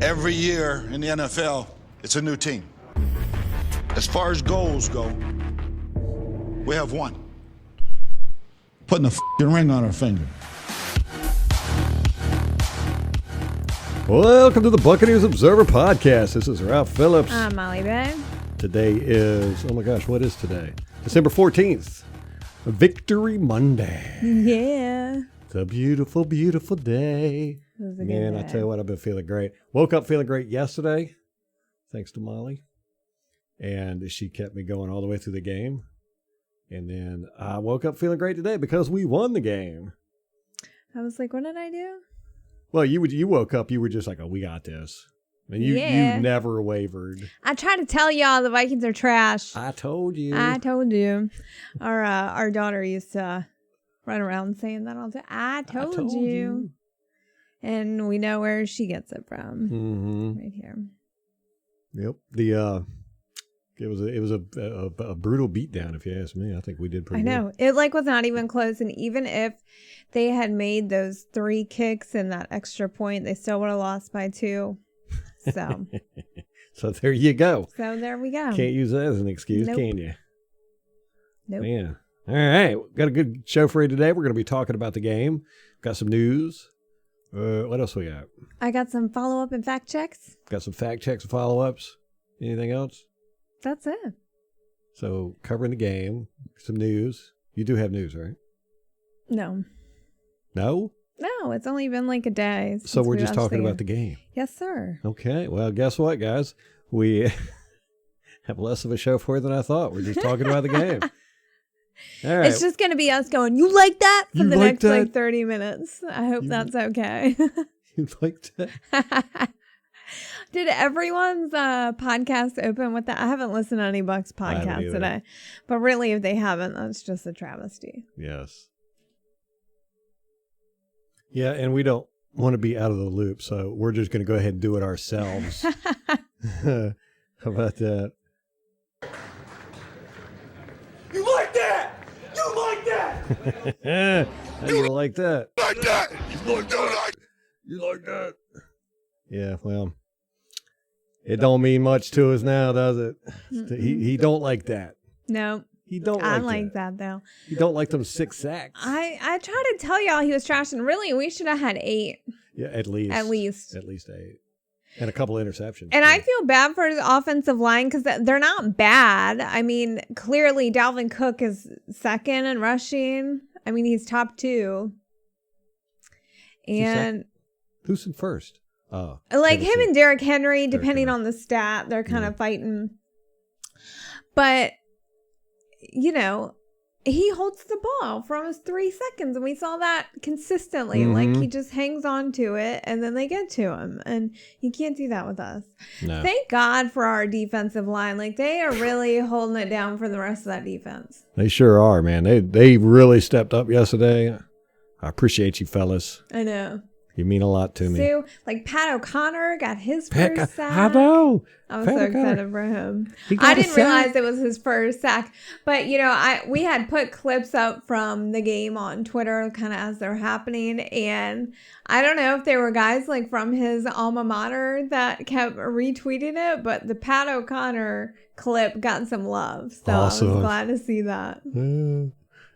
Every year in the NFL, it's a new team. As far as goals go, we have one. Putting a f***ing ring on our finger. Welcome to the Buccaneers Observer Podcast. This is Ralph Phillips. I'm Molly Bay. Today is, oh my gosh, what is today? December 14th, Victory Monday. Yeah. It's a beautiful, beautiful day. Man, I tell you what, I've been feeling great. Woke up feeling great yesterday, thanks to Molly. And she kept me going all the way through the game. And then I woke up feeling great today because we won the game. I was like, what did I do? Well, you woke up, you were just like, oh, we got this. And you never wavered. I try to tell y'all the Vikings are trash. I told you. Our daughter used to run around saying that all the time. I told you. And we know where she gets it from. Mm-hmm. Right here. Yep. It was a brutal beatdown, if you ask me. I think we did pretty good. I know. It was not even close. And even if they had made those 3 kicks and that extra point, they still would have lost by 2. So. So there you go. So there we go. Can't use that as an excuse, can you? Nope. Yeah. All right. Got a good show for you today. We're going to be talking about the game. Got some news. What else we got? I got some follow-up and fact checks. Got some fact checks and follow-ups. Anything else? That's it. So covering the game, some news. You do have news, right? No. No? No, it's only been like a day. So we're just talking about the game. Yes, sir. Okay. Well, guess what, guys? We have less of a show for you than I thought. We're just talking about the game. All right. It's just going to be us going, you like that? For the next that? like 30 minutes. I hope that's okay. You like that? Did everyone's podcast open with that? I haven't listened to any Bucks podcast today. But really, if they haven't, that's just a travesty. Yes. Yeah, and we don't want to be out of the loop, so we're just going to go ahead and do it ourselves. How about that? You like that? You like that? How do you like that? Like that? You like that? You like that? Yeah, well, it don't mean much to us now, does it? He don't like that. No. He don't I like like that, though. He don't like them 6 sacks. I tried to tell y'all he was trash, and really, we should have had 8. Yeah, at least. At least 8. And a couple of interceptions. And I feel bad for his offensive line because they're not bad. I mean, clearly Dalvin Cook is second in rushing. I mean, he's top 2. And who's in first? Like him and Derrick Henry, depending on the stat, they're kind of fighting. But, you know, he holds the ball for almost 3 seconds, and we saw that consistently. Mm-hmm. Like, he just hangs on to it, and then they get to him, and you can't do that with us. No. Thank God for our defensive line. Like, they are really holding it down for the rest of that defense. They sure are, man. They really stepped up yesterday. I appreciate you, fellas. I know. You mean a lot to me. So, like, Pat O'Connor got his first sack. I know. I was so excited for him. He got I didn't a sack. realize it was his first sack. But, you know, we had put clips up from the game on Twitter kind of as they're happening. And I don't know if there were guys like from his alma mater that kept retweeting it. But the Pat O'Connor clip got some love. So awesome. I was glad to see that.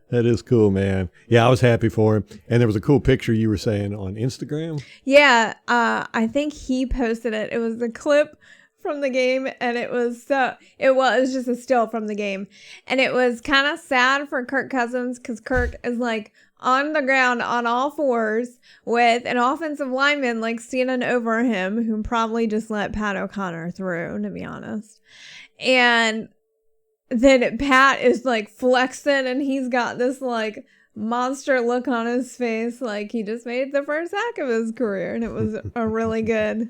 That is cool, man. Yeah, I was happy for him. And there was a cool picture you were saying on Instagram. Yeah, I think he posted it. It was a clip from the game, and it was just a still from the game. And it was kind of sad for Kirk Cousins because Kirk is like on the ground on all fours with an offensive lineman like standing over him who probably just let Pat O'Connor through, to be honest. And then Pat is like flexing, and he's got this like monster look on his face, like he just made the first sack of his career, and it was a really good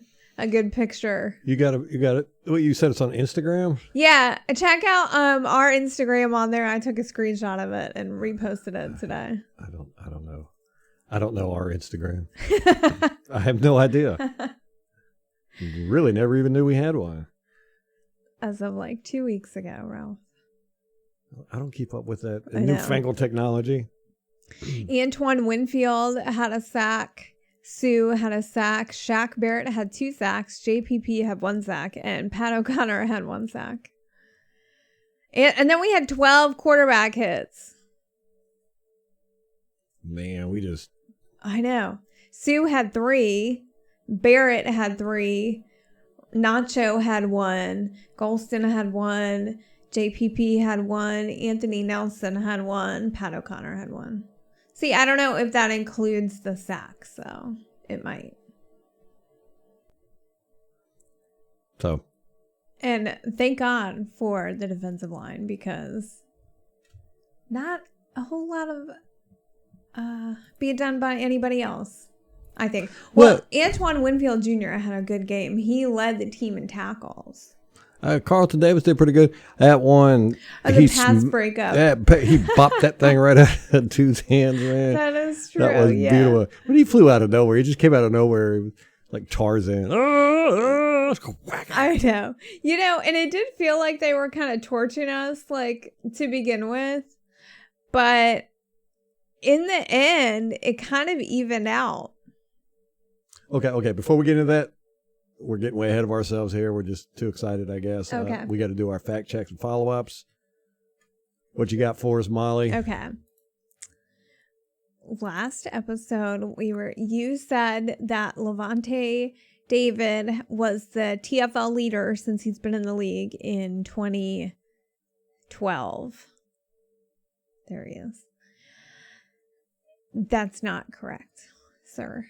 picture. You got it. What you said, it's on Instagram? Yeah, check out our Instagram on there. I took a screenshot of it and reposted it today. I don't know. I don't know our Instagram. I have no idea. Really, never even knew we had one. As of like 2 weeks ago, Ralph. I don't keep up with that I know. newfangled technology. Antoine Winfield had a sack Sue had a sack. Shaq Barrett had 2 sacks. JPP had 1 sack. And Pat O'Connor had 1 sack. And then we had 12 quarterback hits. Man, we just... I know. Sue had 3. Barrett had 3. Nacho had 1. Golston had 1. JPP had 1. Anthony Nelson had 1. Pat O'Connor had 1. See, I don't know if that includes the sacks, so it might. So. And thank God for the defensive line, because not a whole lot of being done by anybody else, I think. Well, Antoine Winfield Jr. had a good game. He led the team in tackles. Carlton Davis did pretty good. That one. The pass breakup. He bopped that thing right out of Tu's hands, man. That is true. That was beautiful. When he flew out of nowhere, he just came out of nowhere like Tarzan. I know. You know, and it did feel like they were kind of torching us, like, to begin with. But in the end, it kind of evened out. Okay. Before we get into that, we're getting way ahead of ourselves here. We're just too excited, I guess. Okay. We got to do our fact checks and follow-ups. What you got for us, Molly? Okay. Last episode, you said that Levante David was the TFL leader since he's been in the league in 2012. There he is. That's not correct, sir.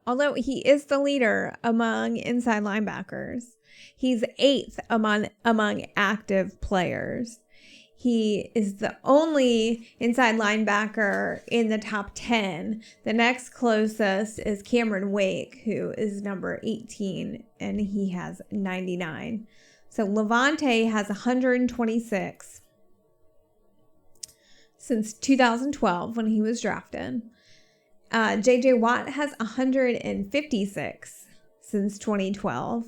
Although he is the leader among inside linebackers, he's 8th among active players. He is the only inside linebacker in the top 10. The next closest is Cameron Wake, who is number 18, and he has 99. So Levante has 126 since 2012 when he was drafted. J.J. Watt has 156 since 2012.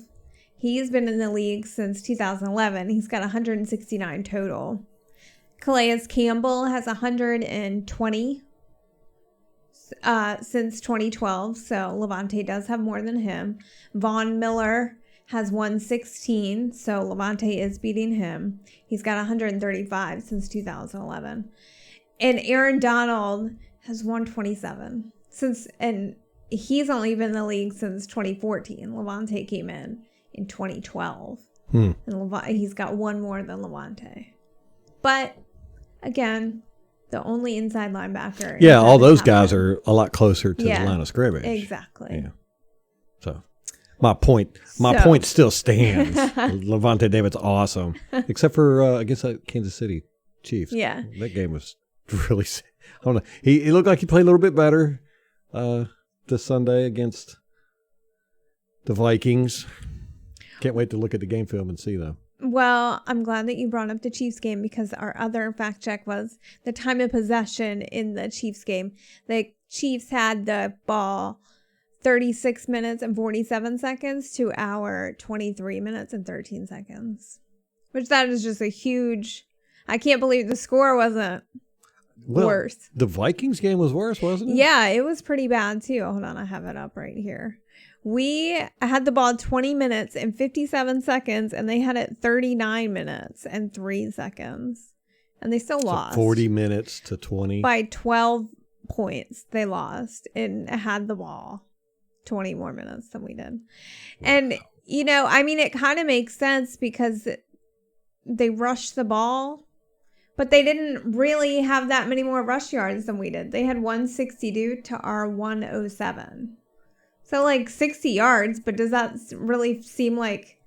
He's been in the league since 2011. He's got 169 total. Calais Campbell has 120 since 2012, so Levante does have more than him. Von Miller has 116, so Levante is beating him. He's got 135 since 2011. And Aaron Donald has 127 and he's only been in the league since 2014. Levante came in 2012. And he's got one more than Levante. But again, the only inside linebacker. Yeah, all those guys are a lot closer to the line of scrimmage. Exactly. Yeah. So my point still stands. Levante David's awesome, except for against that Kansas City Chiefs. Yeah, that game was really. I don't know. He looked like he played a little bit better this Sunday against the Vikings. Can't wait to look at the game film and see though. Well, I'm glad that you brought up the Chiefs game, because our other fact check was the time of possession in the Chiefs game. The Chiefs had the ball 36 minutes and 47 seconds to our 23 minutes and 13 seconds. Which that is just a huge... I can't believe the score wasn't worse. The Vikings game was worse, wasn't it? Yeah, it was pretty bad too. Hold on, I have it up right here. We had the ball 20 minutes and 57 seconds, and they had it 39 minutes and 3 seconds. And they still lost. 40 minutes to 20. By 12 points, they lost and had the ball 20 more minutes than we did. Wow. And, you know, I mean, it kind of makes sense because they rushed the ball, but they didn't really have that many more rush yards than we did. They had 162 to our 107. So like 60 yards, but does that really seem like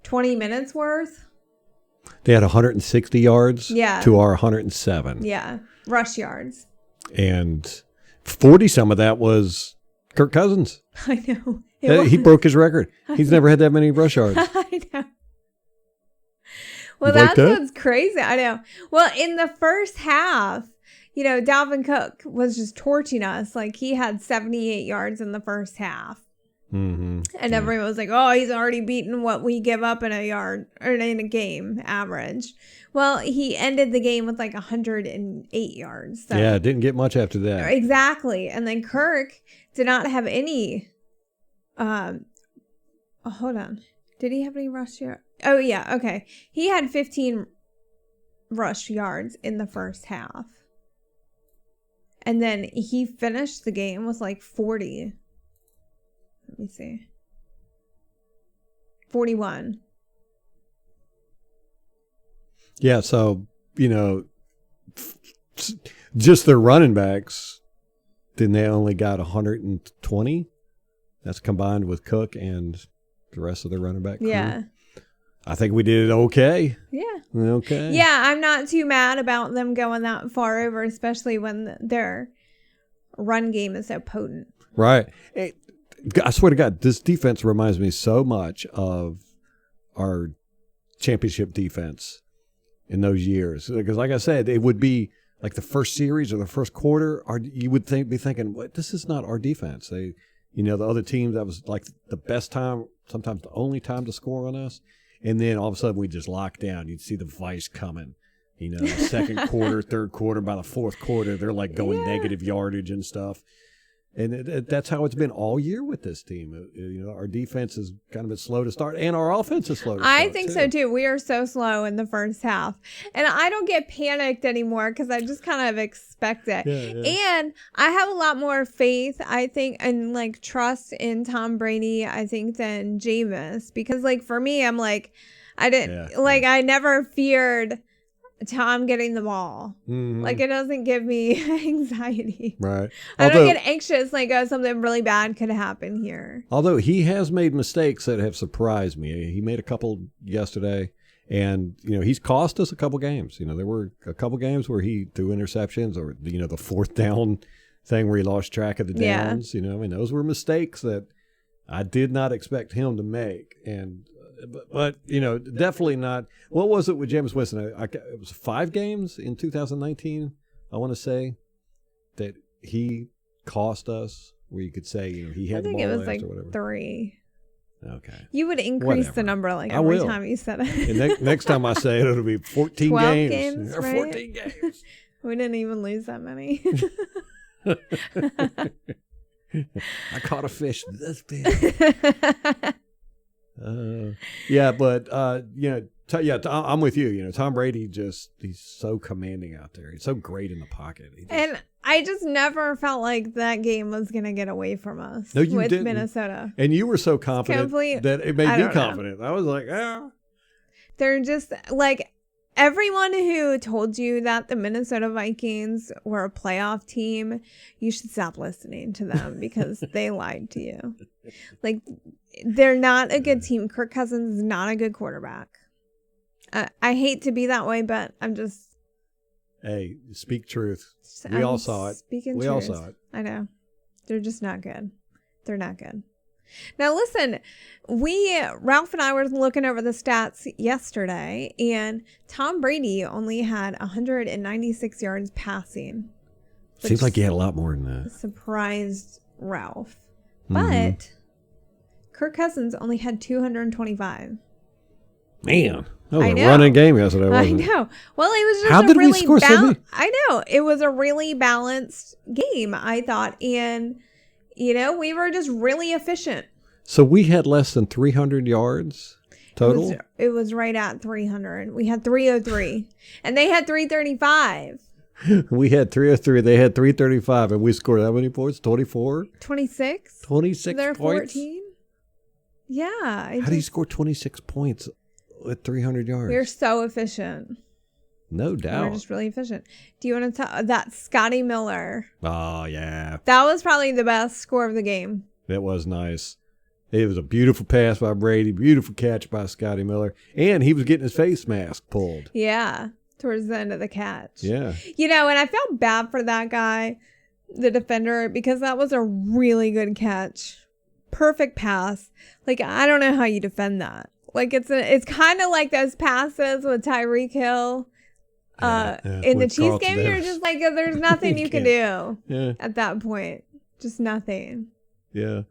20 minutes worth? They had 160 yards to our 107. Yeah, rush yards. And 40 some of that was Kirk Cousins. I know. He broke his record. He's never had that many rush yards. I know. Well, that's what's crazy. I know. Well, in the first half, you know, Dalvin Cook was just torching us. Like, he had 78 yards in the first half. Mm-hmm. And everyone was like, oh, he's already beaten what we give up in a yard or in a game average. Well, he ended the game with like 108 yards. So. Yeah, didn't get much after that. Exactly. And then Kirk did not have any. Hold on. Did he have any rush yards? Oh, yeah. Okay. He had 15 rush yards in the first half. And then he finished the game with like 40. Let me see. 41. Yeah, so, just their running backs, then they only got 120. That's combined with Cook and the rest of their running back crew. Yeah. I think we did it okay. Yeah. Okay. Yeah, I'm not too mad about them going that far over, especially when their run game is so potent. Right. Hey, I swear to God, this defense reminds me so much of our championship defense in those years. Because like I said, it would be like the first series or the first quarter, you would be thinking, what, this is not our defense. The other teams, that was like the best time, sometimes the only time to score on us. And then all of a sudden we just lock down. You'd see the vice coming. Second quarter, third quarter, by the fourth quarter, they're like going negative yardage and stuff. And that's how it's been all year with this team. Our defense is kind of been slow to start, and our offense is slow to start. I think so too. We are so slow in the first half. And I don't get panicked anymore because I just kind of expect it. Yeah. And I have a lot more faith, I think, and like trust in Tom Brady, I think, than Jameis. Because like for me, I'm like, I never feared Tom getting the ball. Mm-hmm. Like it doesn't give me anxiety. Right. I don't get anxious like something really bad could happen here. Although he has made mistakes that have surprised me. He made a couple yesterday, and he's cost us a couple games. There were a couple games where he threw interceptions, or the fourth down thing where he lost track of the downs. Those were mistakes that I did not expect him to make. And But definitely not. What was it with Jameis Winston? It was 5 games in 2019, I want to say, that he cost us, where you could say, he had the ball last or whatever. I think it was like 3. Okay. You would increase the number every time you said it. And next time I say it, it'll be 14 12 games. Right? 14 games. We didn't even lose that many. I caught a fish this big. I'm with you. Tom Brady he's so commanding out there. He's so great in the pocket. And I just never felt like that game was going to get away from us with didn't. Minnesota. And you were so confident that it made me confident. I was like, They're just like, everyone who told you that the Minnesota Vikings were a playoff team, you should stop listening to them because they lied to you. Like, they're not a good team. Kirk Cousins is not a good quarterback. I hate to be that way, but I'm just... Hey, speak truth. We all saw it. We all saw it. I know. They're just not good. They're not good. Now, listen, Ralph and I were looking over the stats yesterday, and Tom Brady only had 196 yards passing. Seems like he had a lot more than that. Surprised Ralph. But Kirk Cousins only had 225. Man, that was a running game yesterday, wasn't it? I know. Well, it was just How did we score so many? I know. It was a really balanced game, I thought. And, we were just really efficient. So we had less than 300 yards total? It was right at 300. We had 303. And they had 335. We had 303. They had 335. And we scored how many points? 24? 26. 26 They're points? 14. Yeah. How do you score 26 points at 300 yards? We're so efficient. No doubt. We're just really efficient. Do you want to tell that Scotty Miller? Oh, yeah. That was probably the best score of the game. That was nice. It was a beautiful pass by Brady, beautiful catch by Scotty Miller, and he was getting his face mask pulled. Yeah, towards the end of the catch. Yeah. And I felt bad for that guy, the defender, because that was a really good catch. Perfect pass. Like, I don't know how you defend that. Like, it's kind of like those passes with Tyreek Hill. In the Chiefs game, you're just like, there's nothing you can do at that point. Just nothing. Yeah.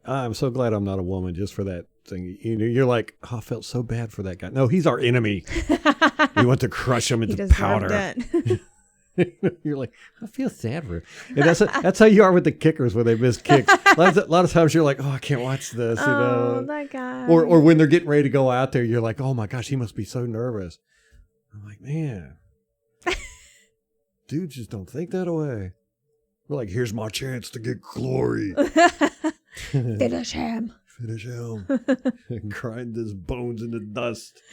I'm so glad I'm not a woman just for that thing. You're like, oh, I felt so bad for that guy. No, he's our enemy. We want to crush him into powder. You're like, I feel sad for him. And that's how you are with the kickers when they miss kicks. A lot of times you're like, oh, I can't watch this. That guy. Or when they're getting ready to go out there, you're like, oh my gosh, he must be so nervous. I'm like, man, dude, just don't think that way. We're like, here's my chance to get glory. Finish him. Finish him. Grind his bones into dust.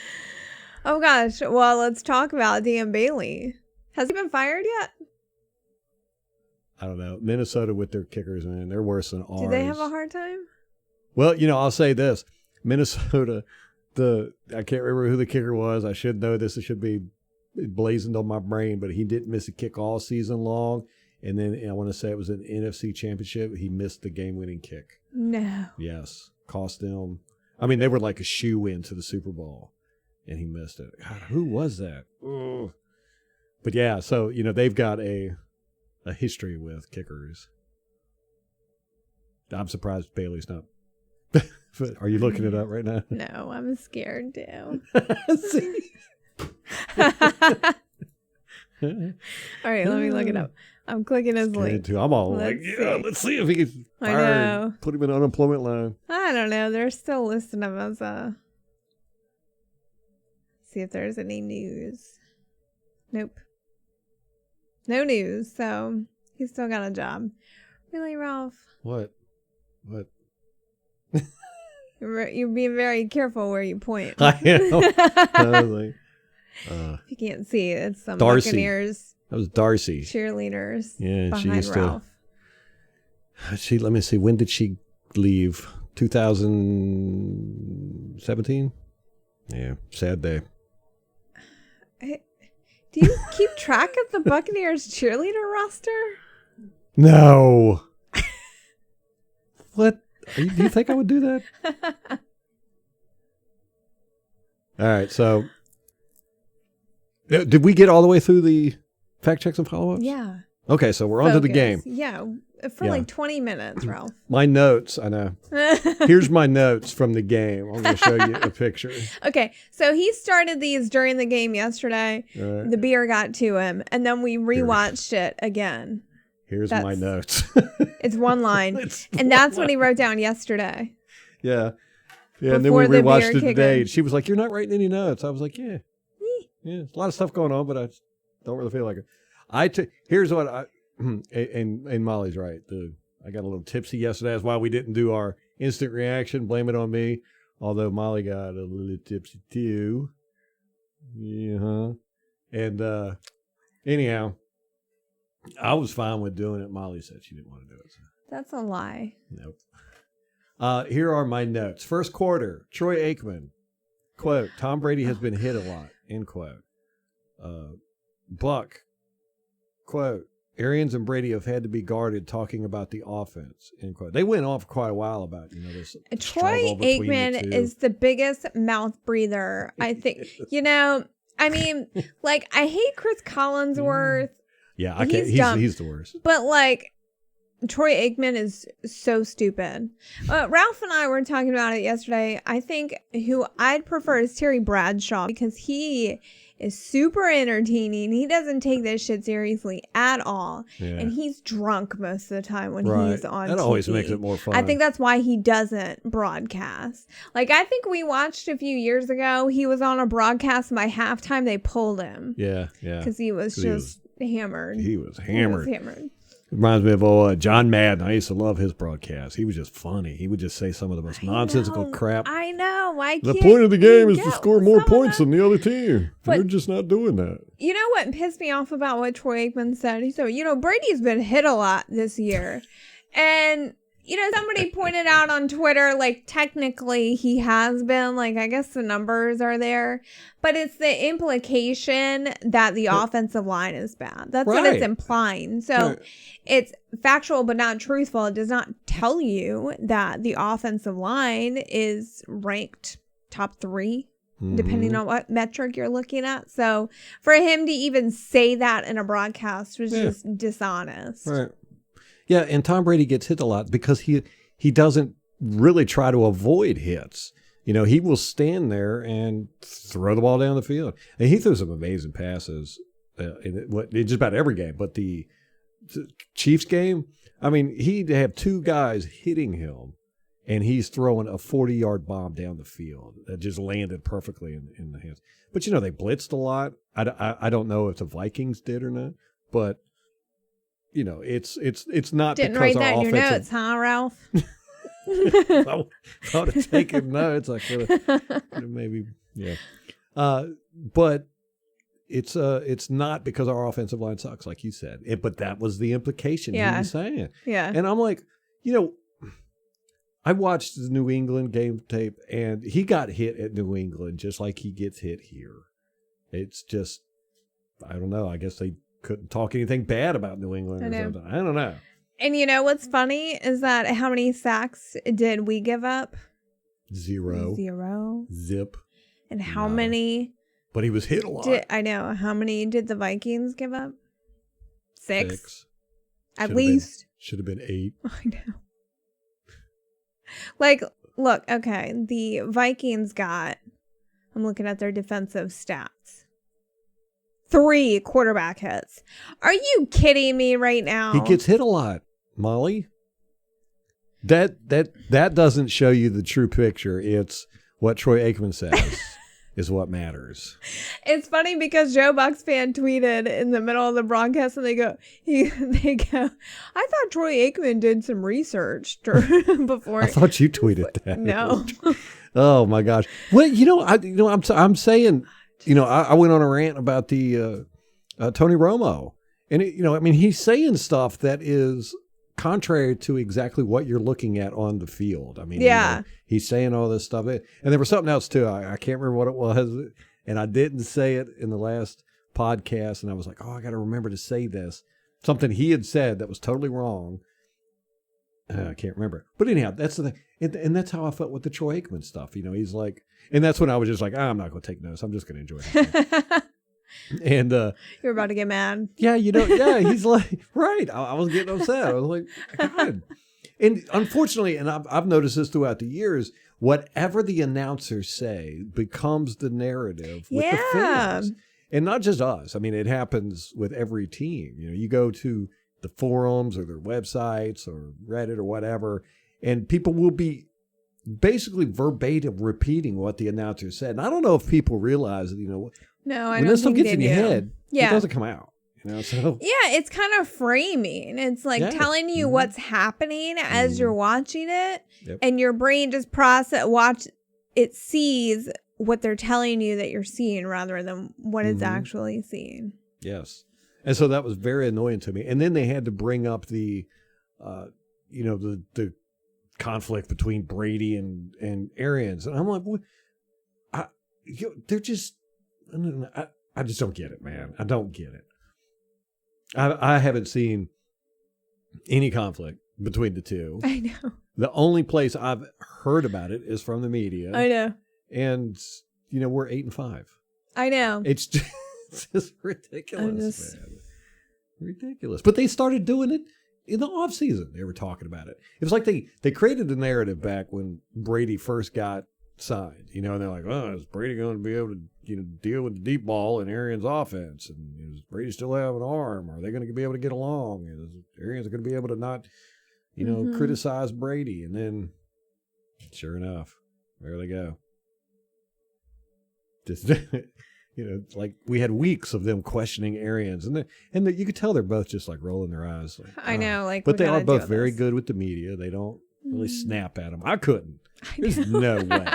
Oh gosh. Well, let's talk about Dan Bailey. Has he been fired yet? I don't know. Minnesota with their kickers, man, they're worse than ours. Do they have a hard time? Well, I'll say this. Minnesota, I can't remember who the kicker was. I should know this. It should be blazoned on my brain, but he didn't miss a kick all season long. And then I want to say it was an NFC championship. He missed the game-winning kick. No. Yes. Cost them. I mean, they were like a shoe-in to the Super Bowl, and he missed it. God, who was that? Ugh. But yeah, so, they've got a history with kickers. I'm surprised Bailey's not. Are you looking it up right now? No, I'm scared too. All right, let me look it up. I'm clicking his link. I'm all let's see if he gets fired. Put him in unemployment line. I don't know. They're still listing him as a. See if there's any news. Nope. No news, so he's still got a job. Really, Ralph? What? You're being very careful where you point. I am. You can't see, it's some Darcy. Buccaneers. That was Darcy. Cheerleaders. Yeah, behind she used Ralph. Let me see. When did she leave? 2017? Yeah, sad day. Do you keep track of the Buccaneers cheerleader roster? No. What? Do you think I would do that? All right. So, did we get all the way through the fact checks and follow-ups? Yeah. Okay. So we're on to the game. Yeah. For like 20 minutes, Ralph. My notes, I know. Here's my notes from the game. I'm going to show you a picture. Okay, so he started these during the game yesterday. Right. The beer got to him, and then we rewatched it again. Here's my notes. It's one line, and that's what he wrote down yesterday. Yeah. Yeah, and then we rewatched it today. And she was like, you're not writing any notes. I was like, yeah. Yeah, a lot of stuff going on, but I don't really feel like it. Here's what I... And Molly's right. I got a little tipsy yesterday. That's why we didn't do our instant reaction. Blame it on me. Although Molly got a little tipsy too. Yeah. And anyhow, I was fine with doing it. Molly said she didn't want to do it. So. That's a lie. Nope. Here are my notes. First quarter, Troy Aikman. Quote, Tom Brady has been hit a lot. End quote. Buck. Quote, Arians and Brady have had to be guarded talking about the offense, end quote. They went on for quite a while about, this. Troy Aikman is the biggest mouth breather, I think. I mean, like, I hate Chris Collinsworth. Yeah, I can't. He's the worst. But, like, Troy Aikman is so stupid. Ralph and I were talking about it yesterday. I think who I'd prefer is Terry Bradshaw because he is super entertaining. He doesn't take this shit seriously at all. Yeah. And he's drunk most of the time when he's on That TV. Always makes it more fun. I think that's why he doesn't broadcast. Like, I think we watched a few years ago, he was on a broadcast, and by halftime they pulled him. Yeah. Because he was just hammered. He was hammered. Reminds me of John Madden. I used to love his broadcast. He was just funny. He would just say some of the most nonsensical crap. I know. The point of the game is to score more points than the other team. They're just not doing that. You know what pissed me off about what Troy Aikman said? He said, Brady's been hit a lot this year. And, somebody pointed out on Twitter, like, technically he has been, like, I guess the numbers are there. But it's the implication that the offensive line is bad. That's what it's implying. So it's factual but not truthful. It does not tell you that the offensive line is ranked top 3, depending on what metric you're looking at. So for him to even say that in a broadcast was just dishonest. Right. Yeah, and Tom Brady gets hit a lot because he doesn't really try to avoid hits. He will stand there and throw the ball down the field. And he threw some amazing passes in just about every game. But the Chiefs game, I mean, he'd have two guys hitting him, and he's throwing a 40-yard bomb down the field that just landed perfectly in the hands. But, they blitzed a lot. I don't know if the Vikings did or not, but, it's not Didn't because write our that in your offensive... notes, huh, Ralph? I would have taken notes. I could have maybe, yeah. But it's not because our offensive line sucks, like you said. But that was the implication he was saying. Yeah. And I'm like, I watched the New England game tape, and he got hit at New England just like he gets hit here. It's just, I don't know. I guess they couldn't talk anything bad about New England or something. I don't know. And what's funny is that how many sacks did we give up? 0. Zip. And how many? But he was hit a lot. I know. How many did the Vikings give up? 6. At least. Should have been 8. I know. Like, look, okay. The Vikings got, I'm looking at their defensive stats. 3 quarterback hits. Are you kidding me right now? He gets hit a lot, Molly. That doesn't show you the true picture. It's what Troy Aikman says is what matters. It's funny because Joe Buck's fan tweeted in the middle of the broadcast, and they go, I thought Troy Aikman did some research before. I thought you tweeted that. No. Oh my gosh. Well, I'm saying, I went on a rant about the Tony Romo, and he's saying stuff that is contrary to exactly what you're looking at on the field. I mean, he's saying all this stuff, and there was something else too. I can't remember what it was, and I didn't say it in the last podcast, and I was like, oh, I got to remember to say this. Something he had said that was totally wrong. I can't remember, but anyhow, that's the thing, and that's how I felt with the Troy Aikman stuff. He's like, and that's when I was just like, I'm not going to take notes. I'm just going to enjoy it. And you're about to get mad. Yeah, he's like, right. I was getting upset. I was like, God. And unfortunately, and I've noticed this throughout the years, whatever the announcers say becomes the narrative with the fans. And not just us. I mean, it happens with every team. You go to the forums or their websites or Reddit or whatever, and people will be basically verbatim repeating what the announcer said. And I don't know if people realize that, no, I when don't this stuff think gets in your head, it doesn't come out. So it's kind of framing. It's like telling you what's happening as you're watching it, and your brain just sees what they're telling you that you're seeing rather than what it's actually seeing. Yes, and so that was very annoying to me. And then they had to bring up the, the conflict between Brady and Arians, and I'm like, they're just. I just don't get it, man. I don't get it. I haven't seen any conflict between the two. I know. The only place I've heard about it is from the media. I know. And, we're 8-5. I know. It's just ridiculous, man. Ridiculous. But they started doing it in the off season. They were talking about it. It was like they created the narrative back when Brady first got signed, and they're like, oh, is Brady going to be able to, deal with the deep ball in Arians' offense? And does Brady still have an arm? Are they going to be able to get along? Is Arians going to be able to not, criticize Brady? And then, sure enough, there they go. Just, like we had weeks of them questioning Arians, and you could tell they're both just like rolling their eyes. Like, I know, like, but they are both very good with the media. They don't really snap at them. I couldn't. There's no way.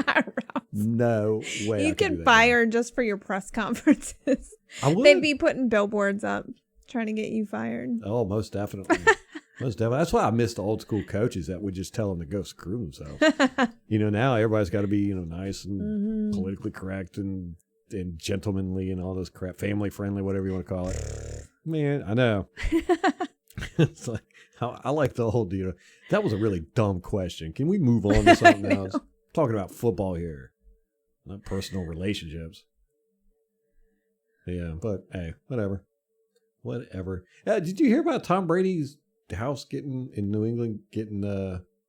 No way. You get fired just for your press conferences. I would. They'd be putting billboards up trying to get you fired. Oh, most definitely. Most definitely. That's why I miss the old school coaches that would just tell them to go screw themselves. Now everybody's got to be, nice and politically correct and gentlemanly and all this crap, family friendly, whatever you want to call it. Man, I know. It's like, I like the whole deal. That was a really dumb question. Can we move on to something else? I'm talking about football here, not personal relationships. Yeah, but hey, whatever. Did you hear about Tom Brady's house in New England getting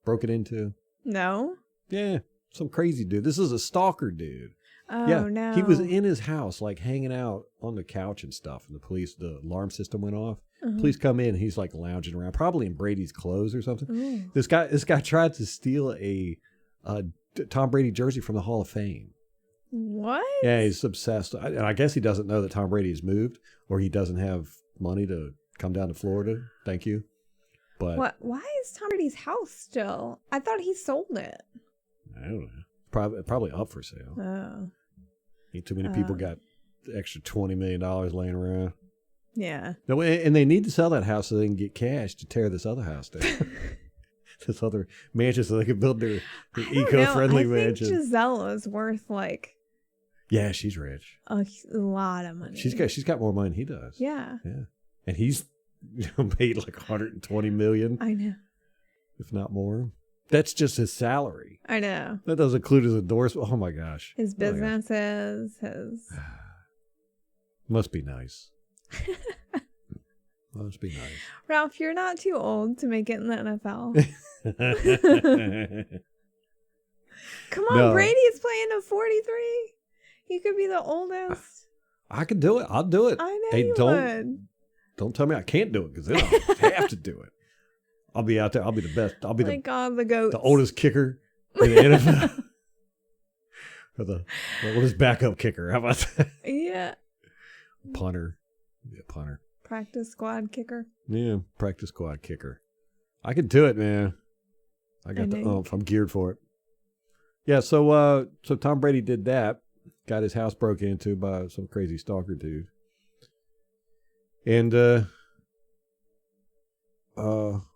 broken into? No. Yeah, some crazy dude. This is a stalker dude. Oh, yeah, no. he was in his house, like hanging out on the couch and stuff. And the alarm system went off. Police come in. He's like lounging around, probably in Brady's clothes or something. Ooh. This guy tried to steal a Tom Brady jersey from the Hall of Fame. What? Yeah, he's obsessed. And I guess he doesn't know that Tom Brady has moved, or he doesn't have money to come down to Florida. Thank you. But What? Why is Tom Brady's house still? I thought he sold it. I don't know. Probably up for sale. Oh. Too many people got the extra $20 million laying around. Yeah. No, and they need to sell that house so they can get cash to tear this other house down. This other mansion so they can build their eco-friendly mansion. I think Giselle is worth like Yeah, she's rich. a lot of money. She's got more money than he does. Yeah. Yeah. And he's made like $120 million, I know. if not more. That's just his salary. I know. That doesn't include his endorsement. Oh my gosh. His Oh my gosh. businesses, his. Must be nice. Must be nice. Ralph, you're not too old to make it in the NFL. Come on, No. Brady's playing at 43. He could be the oldest. I could do it. I'll do it. I know Hey, you would. Don't tell me I can't do it, because then I'll have to do it. I'll be out there. I'll be the best. I'll be Like all the goats. the oldest kicker in the NFL. Or the oldest backup kicker. How about that? Yeah. Punter. Yeah, punter. Practice squad kicker. Yeah, practice squad kicker. I could do it, man. I got I the know you oomph. I'm geared for it. Yeah, so Tom Brady did that. Got his house broke into by some crazy stalker dude. And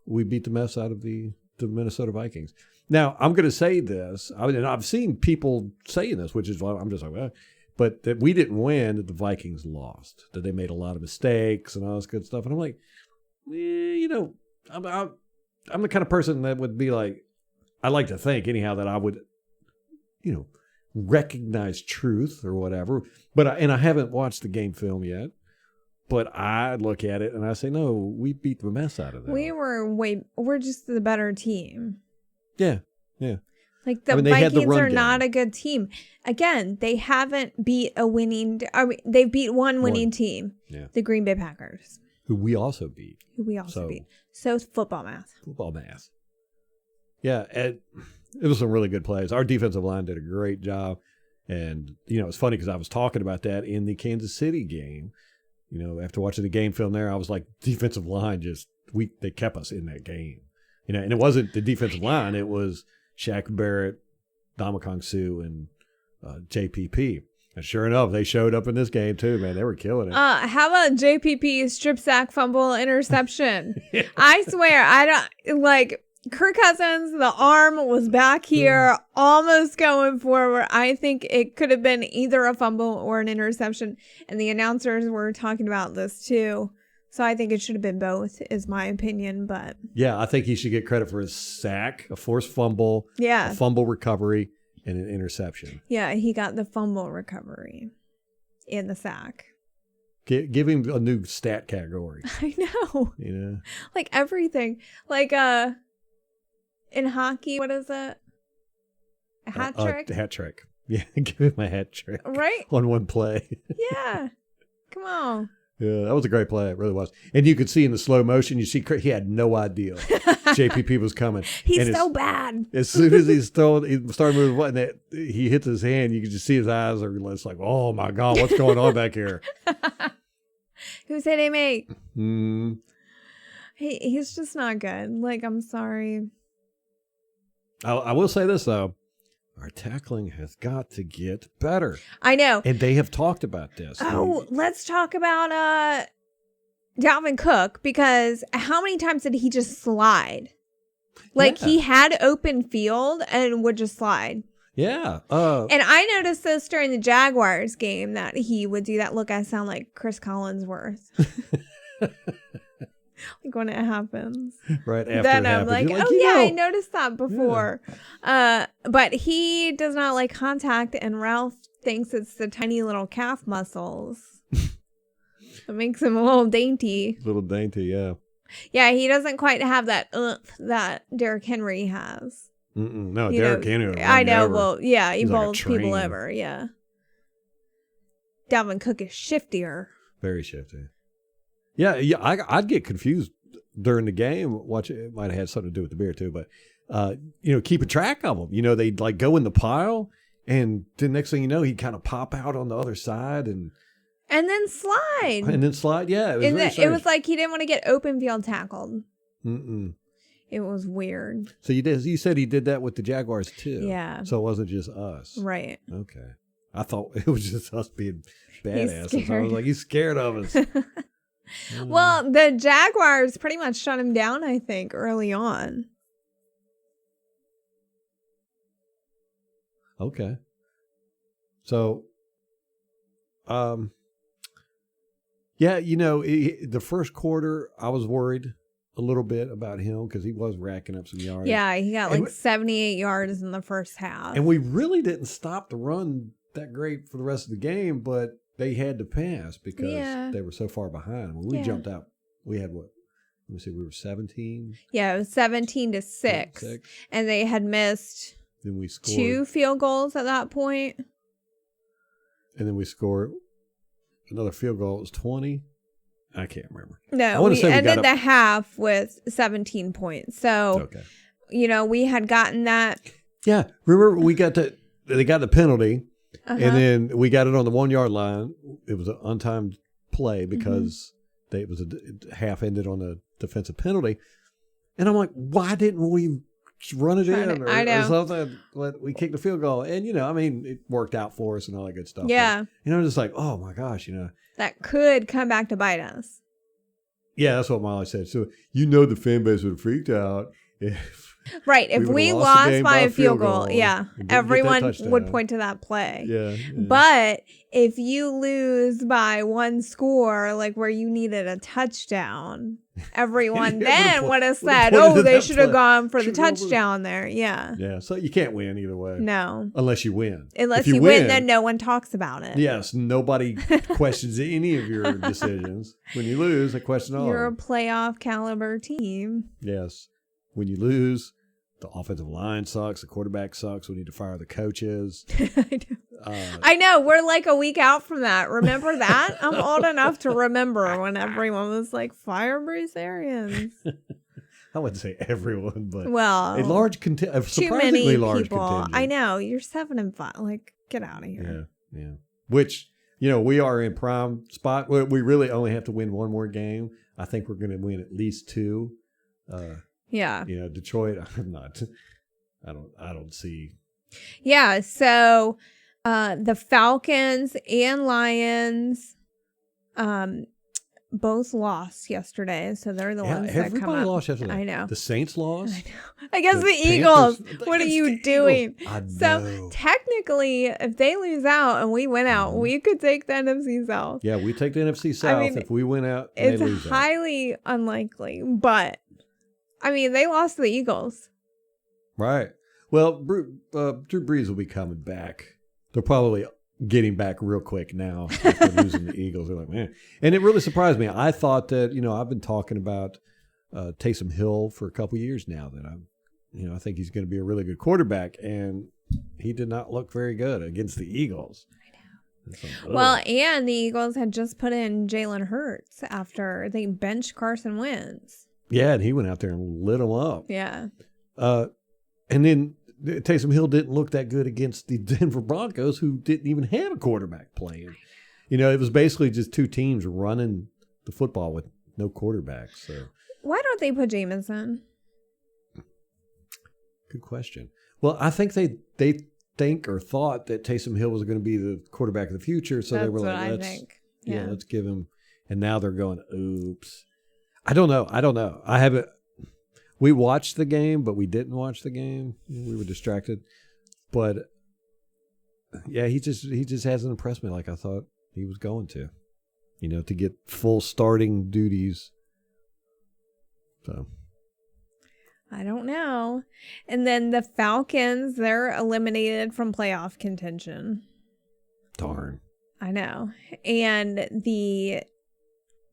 we beat the mess out of the Minnesota Vikings. Now, I'm going to say this. I've seen people saying this, which is why I'm just like, well, but that we didn't win, that the Vikings lost, that they made a lot of mistakes and all this good stuff. And I'm like, I'm the kind of person that would be like, I like to think anyhow that I would, recognize truth or whatever. But I haven't watched the game film yet. But I look at it and I say, no, we beat the mess out of them. We're just the better team. Yeah, yeah. Like the they had the Vikings run are game. not a good team. Again, they haven't beat a winning. They beat one winning team. Yeah. The Green Bay Packers, Who we also beat. who we also So- beat. So football math. Football math. Yeah, it was some really good plays. Our defensive line did a great job. And, it's funny because I was talking about that in the Kansas City game. After watching the game film there, I was like, defensive line they kept us in that game. And it wasn't the defensive line. It was Shaq Barrett, Ndamukong Suh, and JPP. And sure enough, they showed up in this game too, man. They were killing it. How about JPP strip sack fumble interception? I swear, I don't like Kirk Cousins. The arm was back here, almost going forward. I think it could have been either a fumble or an interception. And the announcers were talking about this too. So I think it should have been both, is my opinion. But Yeah, I think he should get credit for his sack, a forced fumble, yeah, a fumble recovery, and an interception. yeah, he got the fumble recovery and the sack. Give him a new stat category. I know, You like everything, like in hockey, what is it? A hat trick, Hat trick. Yeah, give him a hat trick right? on one play. Yeah, come on. Yeah, that was a great play. It really was. And you could see in the slow motion, he had no idea JPP was coming. He's And so bad. As soon as he started moving, and he hits his hand, you could just see his eyes are just like, oh my God, what's going on back here? Who said they make? Mm. He's just not good. Like, I'm sorry. I will say this, though. Our tackling has got to get better. I know. And they have talked about this. Oh, let's talk about Dalvin Cook, because how many times did he just slide? Like, Yeah. he had open field and would just slide. Yeah. And I noticed this during the Jaguars game, that he would do that. Look, I sound like Chris Collinsworth. Like when it happens. Right after Then it I'm happens. like, You're oh yeah, I noticed that before. But he does not like contact, and Ralph thinks it's the tiny little calf muscles. That makes him a little dainty. Little dainty, yeah. Yeah, he doesn't quite have that oomph that Derrick Henry has. No, You Derrick know, Henry. would run I you know. over. Well, yeah, he He's like a bowls people train. over. Yeah. Dalvin Cook is shiftier. Very shifty. Yeah, I'd get confused during the game. It might have had something to do with the beer too, but keeping track of them. They'd like go in the pile, and the next thing you know, he'd kind of pop out on the other side and then slide. Yeah, It was like he didn't want to get open field tackled. Mm-mm. It was weird. So you said he did that with the Jaguars too. Yeah. So it wasn't just us. Right. Okay. I thought it was just us being badasses. I was like, he's scared of us. Well, the Jaguars pretty much shut him down, I think, early on. Okay. So, the first quarter, I was worried a little bit about him because he was racking up some yards. Yeah, he got like 78 yards in the first half. And we really didn't stop the run that great for the rest of the game, but they had to pass because they were so far behind. When we jumped out, we had what? Let me see, we were 17. Yeah, it was 17-6. And they had missed then we scored 2 field goals at that point. And then we scored another field goal. It was 20. I can't remember. No, we ended the half with 17 points. So, we had gotten that. Yeah. Remember, they got the penalty, and then we got it on the 1 yard line. It was an untimed play because half ended on a defensive penalty. And I'm like, why didn't we run it in or something? We kicked the field goal. And, it worked out for us and all that good stuff. Yeah. But, just like, oh my gosh, That could come back to bite us. Yeah, that's what Molly said. So, the fan base would have freaked out if right. If we lost by a field goal, everyone would point to that play. Yeah. But if you lose by 1 score, like where you needed a touchdown, everyone then would have said, they should have gone for the touchdown there. Yeah. Yeah. So you can't win either way. No. Unless you win. Unless you win, then no one talks about it. Yes. Nobody questions any of your decisions. When you lose, they question all. You're a playoff caliber team. Yes. When you lose, the offensive line sucks. The quarterback sucks. We need to fire the coaches. I know. We're like a week out from that. Remember that? I'm old enough to remember when everyone was like, fire Bruce Arians. I wouldn't say everyone, but a surprisingly large people. contingent. I know. You're 7-5. Like, get out of here. Yeah. Which, we are in prime spot. We really only have to win one more game. I think we're going to win at least 2. Yeah. Detroit, I don't see. Yeah. So, the Falcons and Lions, both lost yesterday. So they're the ones that come up. Everybody lost yesterday. I know. The Saints lost. I know. I guess the Eagles. What are you doing? I know. So technically, if they lose out and we win out, we could take the NFC South. Yeah, we take the NFC South if we win out. And they lose highly unlikely, but they lost to the Eagles. Right. Well, Drew Brees will be coming back. They're probably getting back real quick now after losing the Eagles. They're like, man. And it really surprised me. I thought that, I've been talking about Taysom Hill for a couple years now that I think he's going to be a really good quarterback. And he did not look very good against the Eagles. Well, and the Eagles had just put in Jalen Hurts after they benched Carson Wentz. Yeah, and he went out there and lit them up. Yeah. And then Taysom Hill didn't look that good against the Denver Broncos, who didn't even have a quarterback playing. It was basically just 2 teams running the football with no quarterbacks. So why don't they put Jameson? Good question. Well, I think they think or thought that Taysom Hill was going to be the quarterback of the future, so they were like, let's give him. And now they're going, oops. I don't know. I haven't. We watched the game, but we didn't watch the game. We were distracted. But yeah, he just hasn't impressed me like I thought he was going to. To get full starting duties. So I don't know. And then the Falcons, they're eliminated from playoff contention. Darn. I know. And the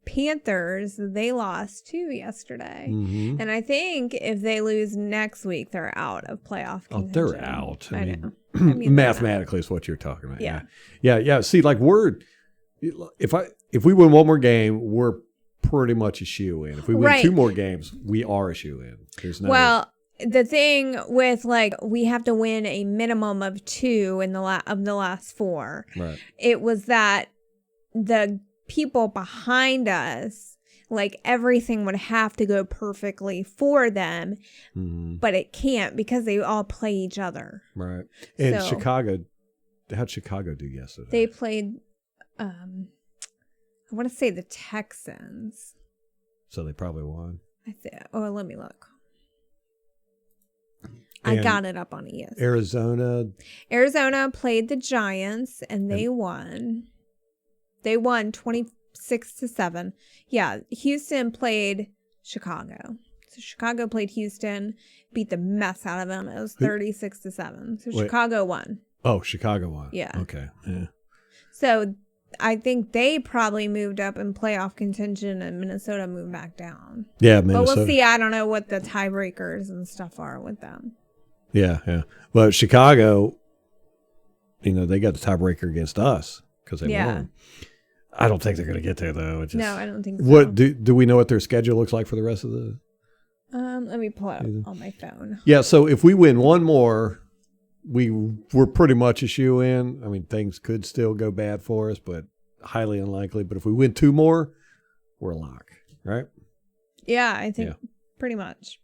Panthers, they lost too yesterday. Mm-hmm. And I think if they lose next week, they're out of playoff Oh, contention. they're out. I know. I mean, they're Mathematically is what you're talking about. Yeah. Yeah. See, like if we win one more game, we're pretty much a shoe-in. If we win Right. 2 more games, we are a shoe-in. There's no. Well, the thing with like we have to win a minimum of 2 in the last 4. Right. It was that the people behind us, like everything would have to go perfectly for them, Mm-hmm. but it can't because they all play each other. Right. And So- Chicago, how'd Chicago do yesterday? They played, I want to say the Texans. So they probably won. Let me look. I And got it up on ES. Arizona. Arizona played the Giants and they won. They won 26-7. Yeah, Houston played Chicago. So Chicago played Houston, beat the mess out of them. It was 36-7. So Wait. Chicago won. Oh, Chicago won. Yeah. Okay. Yeah. So I think they probably moved up in playoff contention and Minnesota moved back down. Yeah, But Minnesota. we'll see. I don't know what the tiebreakers and stuff are with them. Yeah. Well, Chicago, they got the tiebreaker against us because they won. I don't think they're going to get there though. No, I don't think so. What do we know what their schedule looks like for the rest of the? Let me pull it up on my phone. Yeah. So if we win one more, we're pretty much a shoe in. I mean, things could still go bad for us, but highly unlikely. But if we win 2 more, we're a lock, right? Yeah, I think pretty much.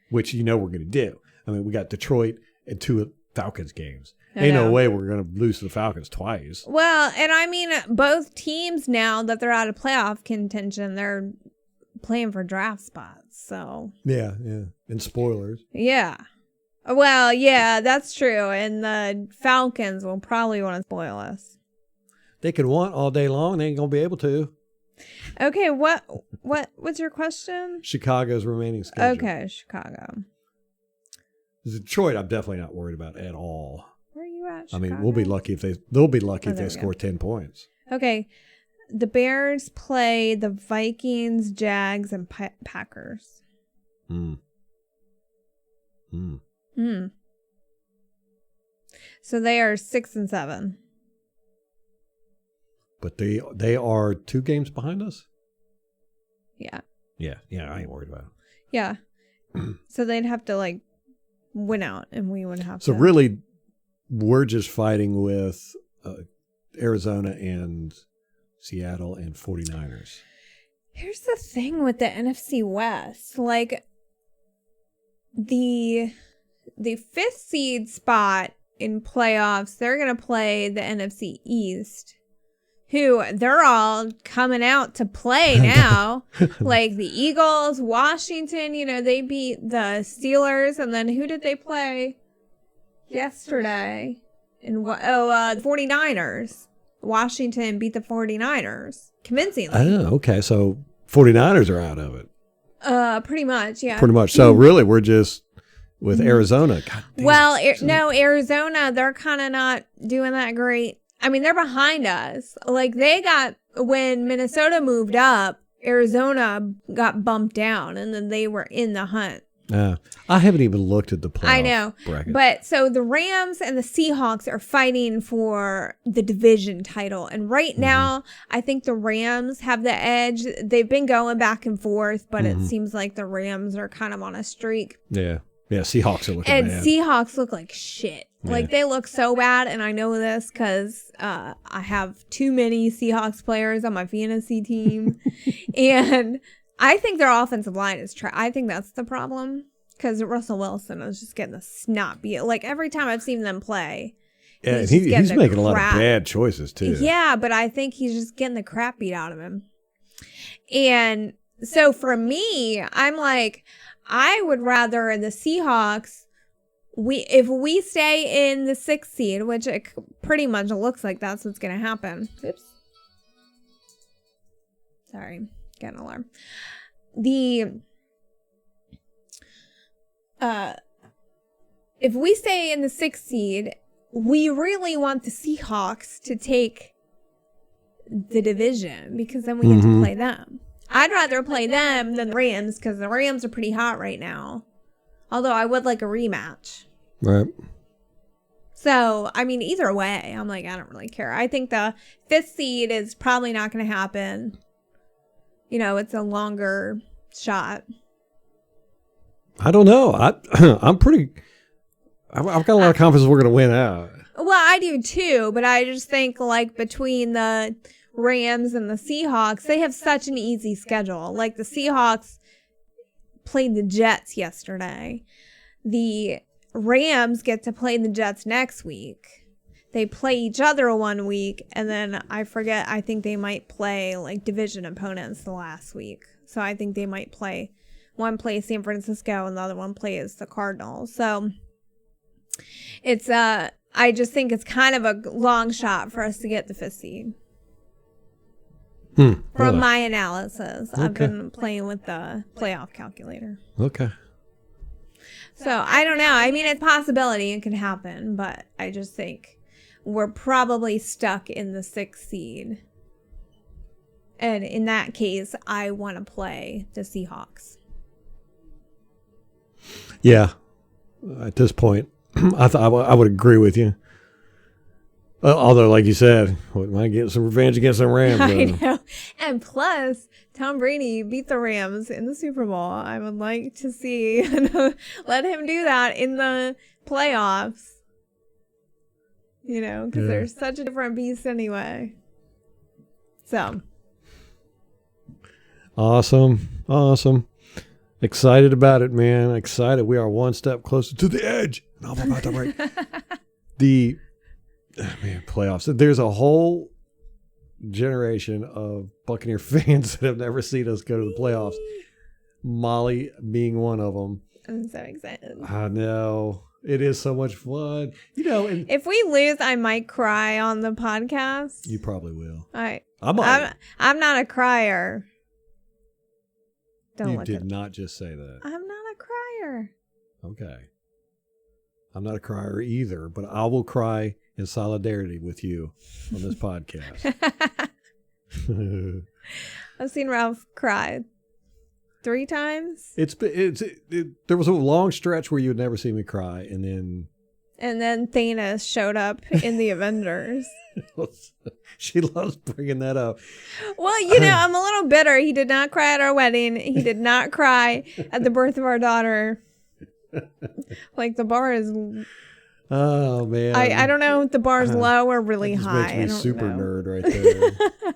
Which we're going to do. I mean, we got Detroit and 2 Falcons games. I Ain't no know. way we're going to lose to the Falcons twice. Well, and I mean, both teams now that they're out of playoff contention, they're playing for draft spots. So Yeah. And spoilers. yeah. Well, yeah, that's true. And the Falcons will probably want to spoil us. They can want all day long. They ain't going to be able to. Okay, what's your question? Chicago's remaining schedule. Okay, Chicago. Detroit, I'm definitely not worried about at all. Where are you at? I mean, Chicago? we'll be lucky they'll be lucky Oh, if there they we score go. 10 points. Okay. The Bears play the Vikings, Jags, and Packers. So they are 6-7. But they are 2 games behind us? Yeah. Yeah, I ain't worried about it. Yeah. So they'd have to like win out and we would have So to. really, we're just fighting with Arizona and Seattle and 49ers. Here's the thing with the NFC West. Like the 5th seed spot in playoffs, they're going to play the NFC East, who they're all coming out to play now. Like the Eagles, Washington, they beat the Steelers. And then who did they play yesterday? And the 49ers. Washington beat the 49ers convincingly. Oh, okay. So 49ers are out of it. Pretty much, yeah. Pretty much. So really, we're just with Arizona. God damn. Well, no, Arizona, they're kind of not doing that great. I mean, they're behind us. Like when Minnesota moved up, Arizona got bumped down and then they were in the hunt. I haven't even looked at the playoff I know. bracket. But so the Rams and the Seahawks are fighting for the division title. And right now, I think the Rams have the edge. They've been going back and forth, but it seems like the Rams are kind of on a streak. Yeah, Seahawks are looking And bad. Seahawks look like shit. Like they look so bad, and I know this because I have too many Seahawks players on my fantasy team, and I think their offensive line is I think that's the problem because Russell Wilson is just getting the snot beat. Like every time I've seen them play, Yeah, just he's getting the making a lot of crap. bad choices too. Yeah, but I think he's just getting the crap beat out of him. And so for me, I'm like, I would rather the Seahawks. If we stay in the 6th seed, which it pretty much looks like that's what's going to happen. Oops. Sorry, got an alarm. If we stay in the 6th seed, we really want the Seahawks to take the division because then we get to play them. I'd rather play them than the Rams because the Rams are pretty hot right now. Although I would like a rematch. Right. So, I mean, either way, I'm like, I don't really care. I think the 5th seed is probably not going to happen. You know, it's a longer shot. I don't know. I've got a lot of confidence we're going to win out. Well, I do too, but I just think like between the Rams and the Seahawks, they have such an easy schedule. Like the Seahawks played the Jets yesterday. The Rams get to play the Jets next week. They play each other one week, and then I think they might play like division opponents the last week. So I think they might play, one plays San Francisco and the other one plays the Cardinals. So it's I just think it's kind of a long shot for us to get the 5th seed. From really? my analysis, Okay. I've been playing with the playoff calculator. Okay. So I don't know. I mean, it's a possibility it could happen, but I just think we're probably stuck in the 6th seed. And in that case, I want to play the Seahawks. Yeah. At this point, I would agree with you. Although, like you said, we might get some revenge against the Rams. I know. And plus, Tom Brady beat the Rams in the Super Bowl. I would like to see, let him do that in the playoffs. You know, because they're such a different beast anyway. So. Awesome. Excited about it, man. Excited. We are one step closer to the edge. And I'm about to break. Playoffs. There's a whole generation of Buccaneer fans that have never seen us go to the playoffs. Molly being one of them. I'm so excited. I know. It is so much fun. You know, and If we lose, I might cry on the podcast. you probably will. I'm not a crier. Don't You look did at not just say that. I'm not a crier. Okay. I'm not a crier either, but I will cry in solidarity with you on this podcast. I've seen Ralph cry 3 times. There was a long stretch where you would never see me cry, and then Thanos showed up in the Avengers. she loves bringing that up. Well, you know, I'm a little bitter. He did not cry at our wedding. He did not cry at the birth of our daughter. Like the bar is. Oh man, I don't know if the bar's low or really that just high. makes me I don't super know. nerd right there.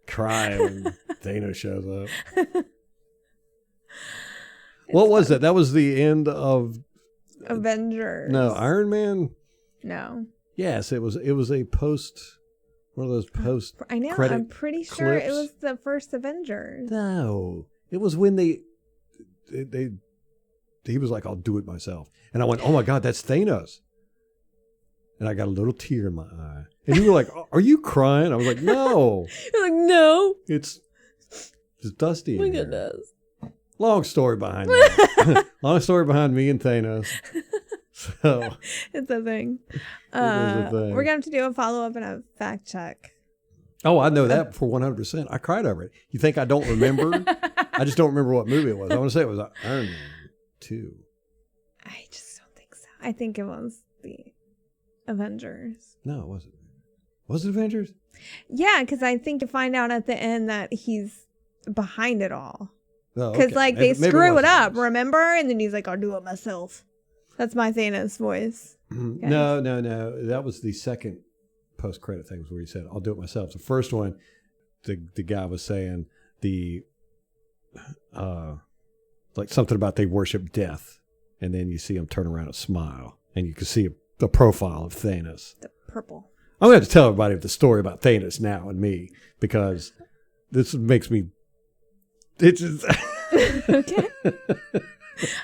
Cry when Thanos shows up. What was that? That was the end of Avengers. No, Iron Man. No. Yes, it was a post. One of those post. I know. credit I'm pretty sure it clips. was the first Avengers. No, it was when they he was like, "I'll do it myself," and I went, "Oh my God, that's Thanos," and I got a little tear in my eye, and you were like, "Are you crying?" I was like, "No, You're like, no. it's dusty." My in here." goodness. Long story behind that. Long story behind me and Thanos. So It's a thing. a thing. We're going to have to do a follow-up and a fact check. oh, I know that for 100%. I cried over it. You think I don't remember? I just don't remember what movie it was. I want to say it was Iron Man 2. I just don't think so. I think it was the Avengers. No, it wasn't. Was it Avengers? Yeah, because I think you find out at the end that he's behind it all. Oh, Because, okay. like, they Maybe screw was it up, Avengers. remember? And then he's like, I'll do it myself. That's my Thanos voice. No. That was the second post-credit thing where he said, "I'll do it myself." The first one, the guy was saying like something about they worship death, and then you see him turn around and smile, and you can see the profile of Thanos. The purple. I'm going to have to tell everybody the story about Thanos now and me, because this makes me. It's just. Okay.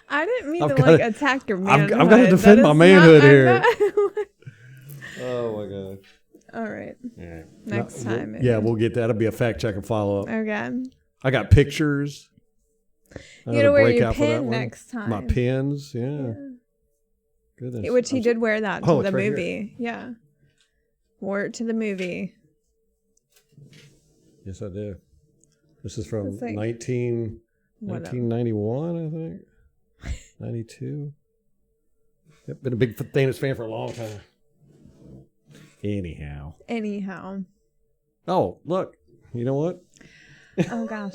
I didn't mean I've to gotta- attack your I've manhood. gotta defend That my is manhood I'm here. not- Oh my God. All right. Yeah. Next time, maybe. Yeah, we'll get that. It'll be a fact check and follow up. Okay. I got pictures. I You had know a where your breakout for that pin one. next time. My pins, yeah. Goodness. Which he I'm did wear that Oh, to the it's right here. movie. Yeah. Wore it to the movie. Yes, I do. This is from It's like- 1991, I think. 92. Yep, been a big Thanos fan for a long time. Anyhow. Oh, look. You know what? Oh gosh.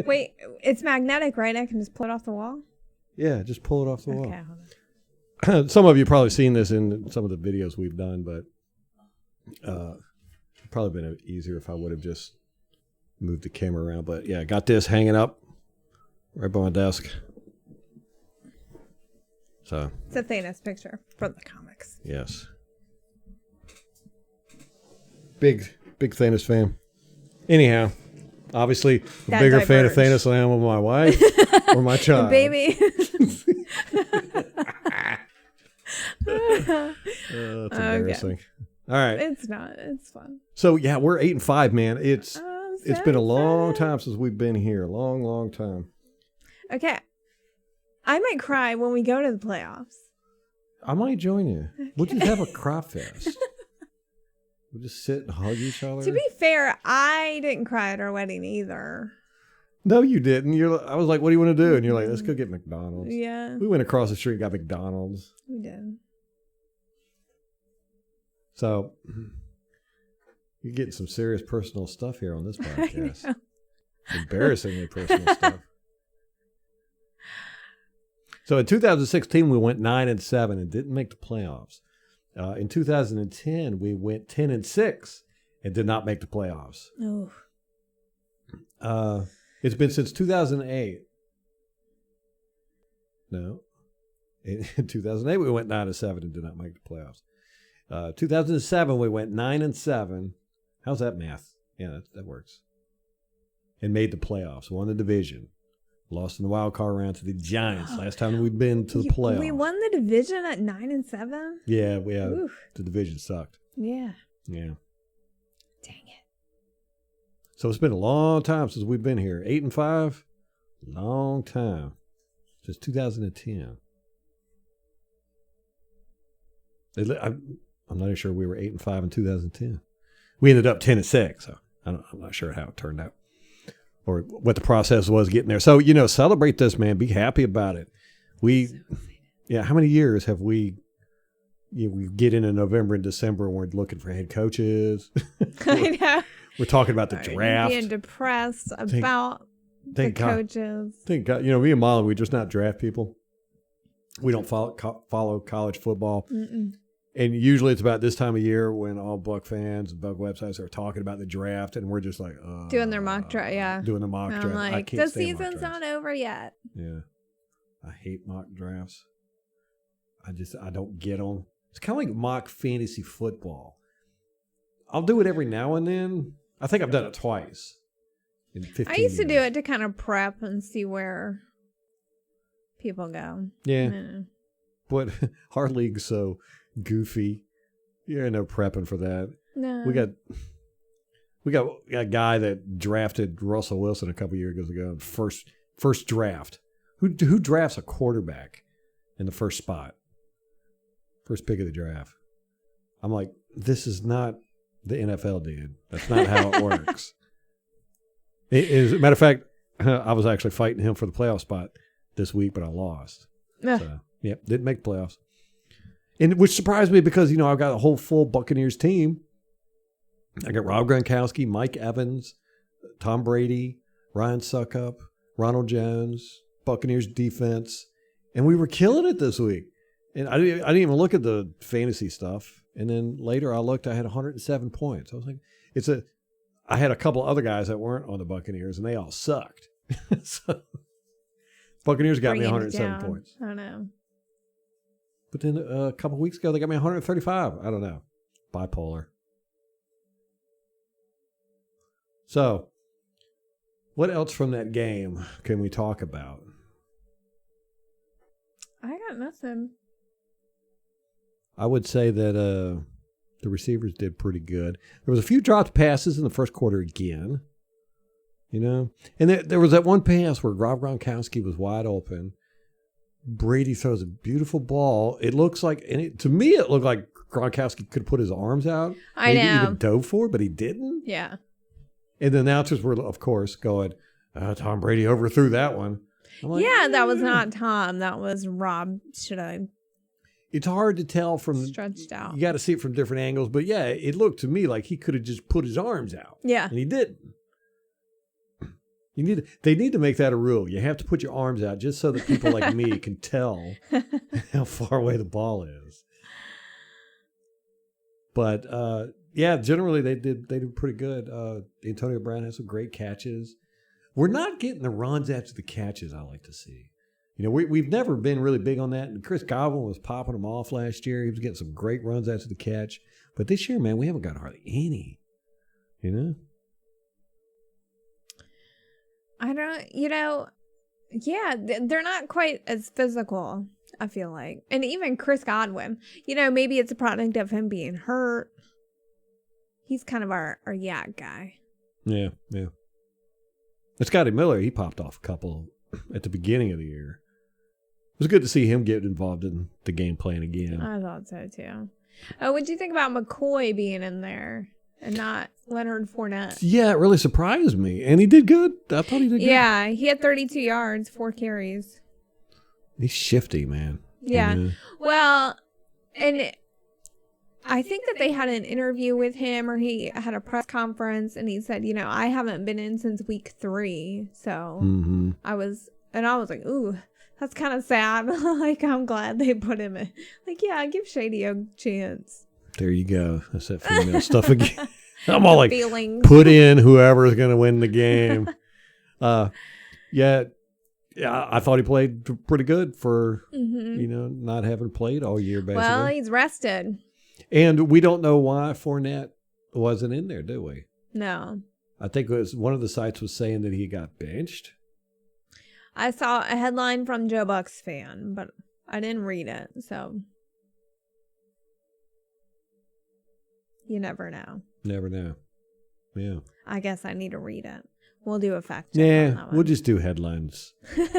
Wait, it's magnetic, right? I can just pull it off the wall? Yeah, just pull it off the wall. Okay, hold on. Some of you probably seen this in some of the videos we've done, but probably been easier if I would have just moved the camera around. But yeah, got this hanging up right by my desk. So It's a Thanos picture from the comics. yes, big Thanos fan. Anyhow, obviously a That bigger fan of diverged. Thanos than I am of my wife or my child. Baby. That's embarrassing. All right. It's not. It's fun. So yeah, we're 8-5, man. It's So been a long sad. time since we've been here. Long time. Okay. I might cry when we go to the playoffs. I might join you. We'll just have a cry fest. We'll just sit and hug each other. To be fair, I didn't cry at our wedding either. No, you didn't. I was like, "What do you want to do?" And you're like, "Let's go get McDonald's." Yeah, We went across the street and got McDonald's. we did. So you're getting some serious personal stuff here on this podcast. Embarrassingly personal stuff. So in 2016, we went 9-7 and didn't make the playoffs. In 2010, we went 10-6 and did not make the playoffs. Oh, It's been since 2008. No. In 2008, we went 9-7 and did not make the playoffs. 2007, we went 9-7. How's that math? Yeah, that works. And made the playoffs. Won the division. Lost in the wild card round to the Giants. Last time we've been to the playoffs. we won the division at 9-7. Yeah, Oof. the division sucked. Yeah. Yeah. Dang it. So it's been a long time since we've been here. 8-5, long time. Since 2010. I'm not even sure we were 8-5 in 2010. We ended up 10-6, so I'm not sure how it turned out or what the process was getting there. So, celebrate this, man. Be happy about it. How many years have we get into November and December and we're looking for head coaches? I know. We're talking about the draft. Being depressed about the Thank God. coaches. Thank God. Me and Molly, we just not draft people. We don't follow college football. Mm-mm. And usually it's about this time of year when all Buck fans and Buck websites are talking about the draft, and we're just like Doing their mock draft, yeah. doing the mock And draft. I'm I like, can't the stand mock season's drafts. not over yet. Yeah, I hate mock drafts. I don't get them. It's kind of like mock fantasy football. I'll do it every now and then. I think I've done it twice in 15 I used to do years. it to kind of prep and see where people go. Yeah, Mm. but our league's so goofy. You're no prepping for that. No. We got a guy that drafted Russell Wilson a couple years ago. First draft. Who drafts a quarterback in the first spot? First pick of the draft. I'm like, this is not the NFL, dude. That's not how it works. As a matter of fact, I was actually fighting him for the playoff spot this week, but I lost. Ugh. So, yep, didn't make the playoffs. And which surprised me because, I've got a whole full Buccaneers team. I got Rob Gronkowski, Mike Evans, Tom Brady, Ryan Suckup, Ronald Jones, Buccaneers defense. And we were killing it this week. And I didn't even look at the fantasy stuff. And then later I looked, I had 107 points. I was like, I had a couple other guys that weren't on the Buccaneers and they all sucked. So Buccaneers got me Bringing it 107 down. points. I don't know. But then a couple weeks ago, they got me 135. I don't know. Bipolar. So, what else from that game can we talk about? I got nothing. I would say that the receivers did pretty good. There was a few dropped passes in the first quarter again. And there was that one pass where Rob Gronkowski was wide open. Brady throws a beautiful ball. It looks like, to me, it looked like Gronkowski could put his arms out. I Maybe know. even dove for it, but he didn't. Yeah. And the announcers were, of course, going, Tom Brady overthrew that one. I'm like, Yeah, that was not Tom. That was Rob. Should I It's hard to tell from stretched out? You got to see it from different angles, but yeah, it looked to me like he could have just put his arms out. Yeah. And he didn't. They need to make that a rule. You have to put your arms out just so that people like me can tell how far away the ball is. But yeah, generally they did pretty good. Antonio Brown has some great catches. We're not getting the runs after the catches I like to see. You know, we've never been really big on that. And Chris Godwin was popping them off last year. He was getting some great runs after the catch. But this year, man, we haven't got hardly any. You know? I don't, yeah, they're not quite as physical, I feel like. And even Chris Godwin, maybe it's a product of him being hurt. He's kind of our yak guy. Yeah, yeah. And Scotty Miller, he popped off a couple at the beginning of the year. It was good to see him get involved in the game plan again. I thought so, too. Oh, what'd you think about McCoy being in there and not Leonard Fournette? Yeah, it really surprised me. And he did good. I thought he did good. Yeah, he had 32 yards, 4 carries. He's shifty, man. Yeah. Well, and I think that they had an interview with him, or he had a press conference, and he said, I haven't been in since week 3. So I was like, ooh, that's kind of sad. Like, I'm glad they put him in. Like, yeah, give Shady a chance. There you go. That's that female stuff again. I'm all like, Feelings. put in whoever is going to win the game. Yeah, I thought he played pretty good for, not having played all year, basically. Well, he's rested. And we don't know why Fournette wasn't in there, do we? No. I think it was one of the sites was saying that he got benched. I saw a headline from Joe Buck's fan, but I didn't read it, so you never know. Never know. Yeah. I guess I need to read it. We'll do a fact check on Yeah, that one. we'll just do headlines. Those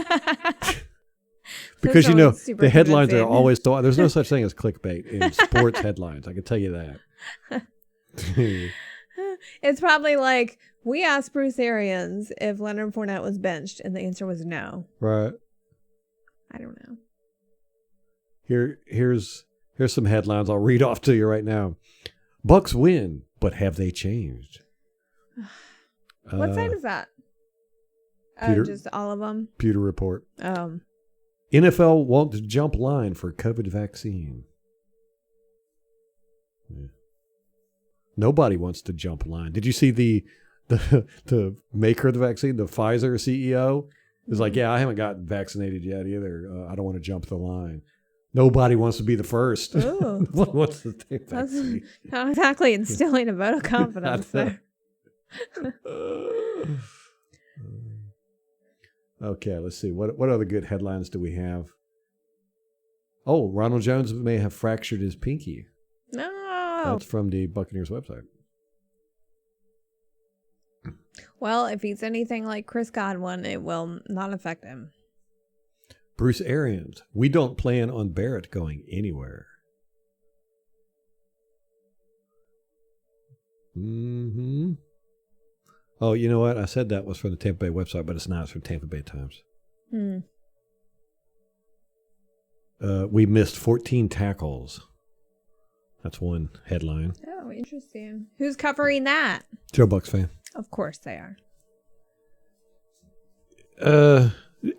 Because, are super the headlines are convincing. always, there's no such thing as clickbait in sports headlines. I can tell you that. It's probably like, we asked Bruce Arians if Leonard Fournette was benched, and the answer was no. Right. I don't know. Here's some headlines I'll read off to you right now. Bucks win, but have they changed? What side is that? Peter- Just all of them? Pewter Report. NFL NFL wants jump line for COVID vaccine. Yeah. Nobody wants to jump line. Did you see the maker of the vaccine, the Pfizer CEO, is like, yeah, I haven't gotten vaccinated yet either. I don't want to jump the line. Nobody wants to be the first. Ooh. Nobody wants to take That's vaccine. not exactly instilling a vote of confidence there. Okay, let's see. What other good headlines do we have? Oh, Ronald Jones may have fractured his pinky. No. That's from the Buccaneers website. Well, if he's anything like Chris Godwin, it will not affect him. Bruce Arians, we don't plan on Barrett going anywhere. Oh, you know what? I said that was from the Tampa Bay website, but it's not. It's from Tampa Bay Times. We missed 14 tackles. That's one headline. Oh, interesting. Who's covering that? Joe Buck's fan. Of course they are.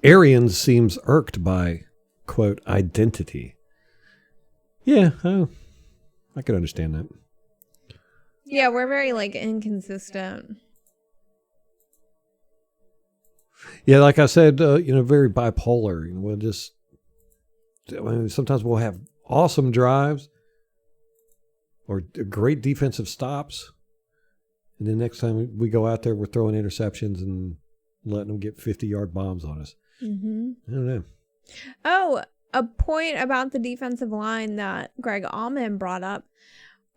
Arians seems irked by, quote, identity. Yeah, I could understand that. Yeah, we're very, inconsistent. Yeah, like I said, very bipolar. Sometimes we'll have awesome drives or great defensive stops. And then next time we go out there, we're throwing interceptions and letting them get 50-yard bombs on us. Mm-hmm. I don't know. Oh, a point about the defensive line that Greg Allman brought up.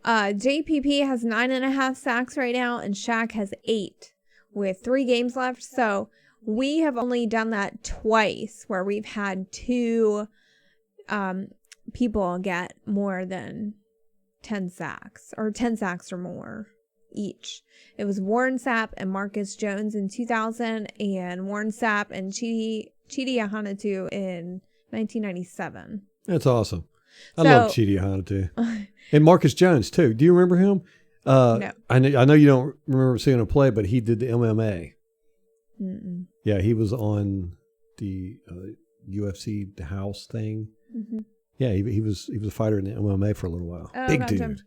JPP has 9.5 sacks right now, and Shaq has 8 with 3 games left. So we have only done that twice, where we've had 2 people get more than 10 sacks or 10 sacks or more. each. It was Warren Sapp and Marcus Jones in 2000, and Warren Sapp and Chidi Ahanatu in 1997. That's awesome. I love Chidi Ahanatu. And Marcus Jones, too. Do you remember him? No. I know you don't remember seeing him play, but he did the MMA. Mm-mm. Yeah, he was on the UFC the house thing. Mm-hmm. Yeah, he was a fighter in the MMA for a little while. Oh, Big gotcha. dude.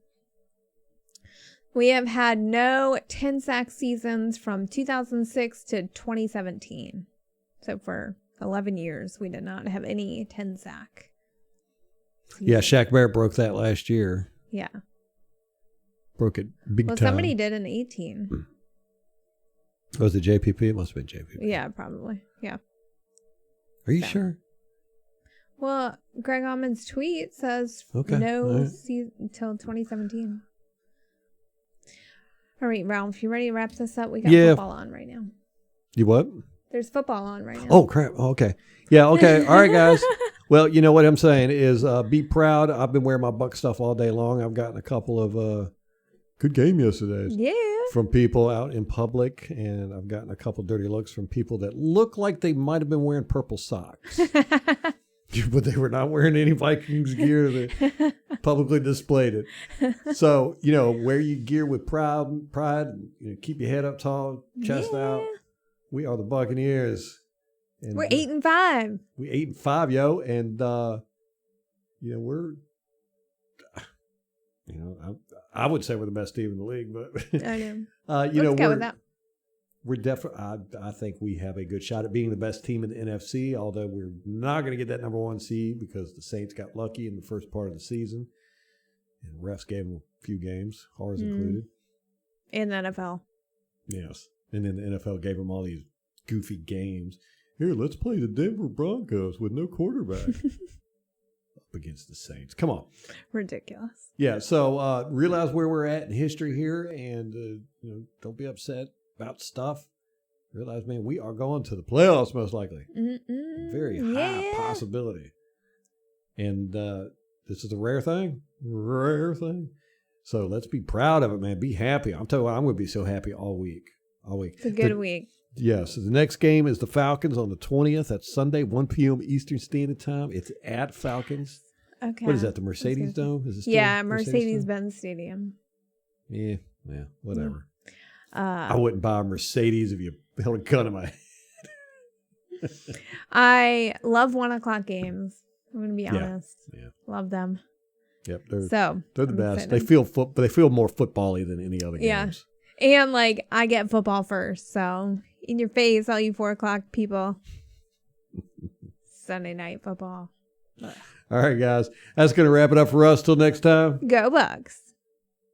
We have had no 10-sack seasons from 2006 to 2017. So for 11 years, we did not have any 10-sack. Yeah, Shaq Barrett broke that last year. Yeah. Broke it big time. Well, somebody did in 18. Was it JPP? It must have been JPP. Yeah, probably. Yeah. Are you sure? Well, Greg Allman's tweet says Okay. no season until 2017. All right, Ralph, you ready to wrap this up? We got football on right now. You what? There's football on right now. Oh, crap. Okay. Yeah, okay. All right, guys. Well, you know what I'm saying is be proud. I've been wearing my Buck stuff all day long. I've gotten a couple of good game yesterday. Yeah. From people out in public, and I've gotten a couple dirty looks from people that look like they might have been wearing purple socks. But they were not wearing any Vikings gear that publicly displayed it. So, wear your gear with pride. Keep your head up tall, chest out. We are the Buccaneers. And we're 8-5. We 8-5, yo. And, we're, I would say we're the best team in the league, but, I know. Let's go with that. We're definitely, I think we have a good shot at being the best team in the NFC, although we're not going to get that number 1 seed because the Saints got lucky in the first part of the season. And refs gave them a few games, ours included. In the NFL. Yes. And then the NFL gave them all these goofy games. Here, let's play the Denver Broncos with no quarterback. Up against the Saints. Come on. Ridiculous. Yeah, so realize where we're at in history here, and don't be upset about stuff. Realize, man, we are going to the playoffs most likely. Very high possibility. And this is a rare thing. So let's be proud of it, man. Be happy. I'm telling you what, I'm going to be so happy all week. It's a good week. Yes. The next game is the Falcons on the 20th. That's Sunday, 1 p.m. Eastern Standard Time. It's at Falcons. Okay. What is that, the Mercedes Dome? Is it still Mercedes-Benz Stadium. Yeah, whatever. I wouldn't buy a Mercedes if you held a gun in my head. I love 1:00 games. I'm going to be honest. Yeah. Love them. Yep. They're the best. Excited. They feel more football-y than any other games. And I get football first. So in your face, all you 4:00 people. Sunday night football. All right, guys. That's going to wrap it up for us. Till next time. Go Bucks.